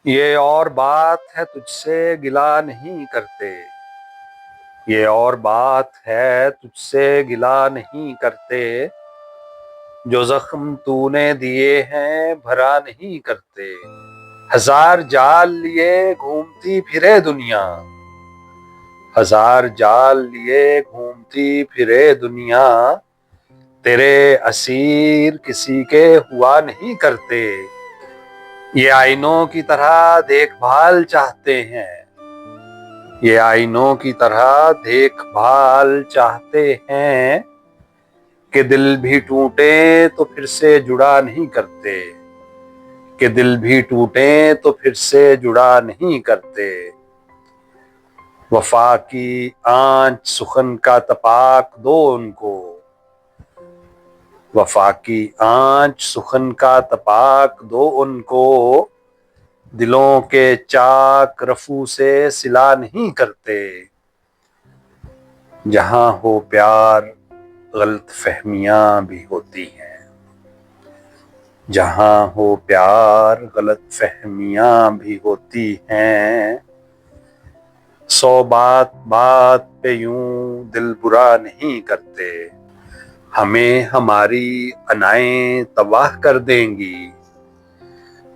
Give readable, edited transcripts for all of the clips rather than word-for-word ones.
یہ اور بات ہے تجھ سے گلہ نہیں کرتے، یہ اور بات ہے تجھ سے گلہ نہیں کرتے، جو زخم تو نے دیے ہیں بھرا نہیں کرتے۔ ہزار جال لیے گھومتی پھرے دنیا، ہزار جال لیے گھومتی پھرے دنیا، تیرے اسیر کسی کے ہوا نہیں کرتے۔ یہ آئینوں کی طرح دیکھ بھال چاہتے ہیں، یہ آئینوں کی طرح دیکھ بھال چاہتے ہیں، کہ دل بھی ٹوٹے تو پھر سے جڑا نہیں کرتے، کہ دل بھی ٹوٹے تو پھر سے جڑا نہیں کرتے۔ وفا کی آنچ سخن کا تپاک دو ان کو، وفا کی آنچ سخن کا تپاک دو ان کو، دلوں کے چاک رفو سے صلہ نہیں کرتے۔ جہاں ہو پیار غلط فہمیاں بھی ہوتی ہیں، جہاں ہو پیار غلط فہمیاں بھی ہوتی ہیں، سو بات بات پہ یوں دل برا نہیں کرتے۔ ہمیں ہماری انائیں تباہ کر دیں گی،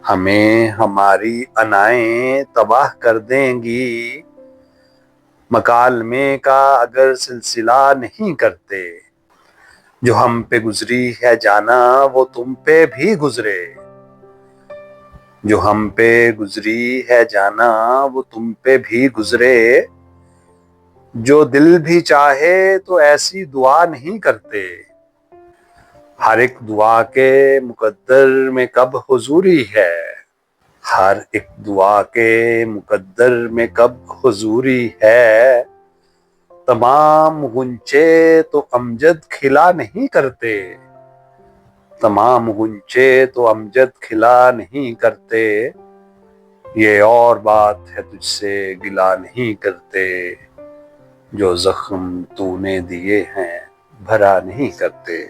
ہمیں ہماری انائیں تباہ کر دیں گی، مکالمے کا اگر سلسلہ نہیں کرتے۔ جو ہم پہ گزری ہے جانا وہ تم پہ بھی گزرے، جو ہم پہ گزری ہے جانا وہ تم پہ بھی گزرے، جو دل بھی چاہے تو ایسی دعا نہیں کرتے۔ ہر ایک دعا کے مقدر میں کب حضوری ہے، ہر ایک دعا کے مقدر میں کب حضوری ہے، تمام غنچے تو امجد کھلا نہیں کرتے، تمام غنچے تو امجد کھلا نہیں کرتے۔ یہ اور بات ہے تجھ سے گلہ نہیں کرتے، جو زخم تو نے دیے ہیں بھرا نہیں کرتے۔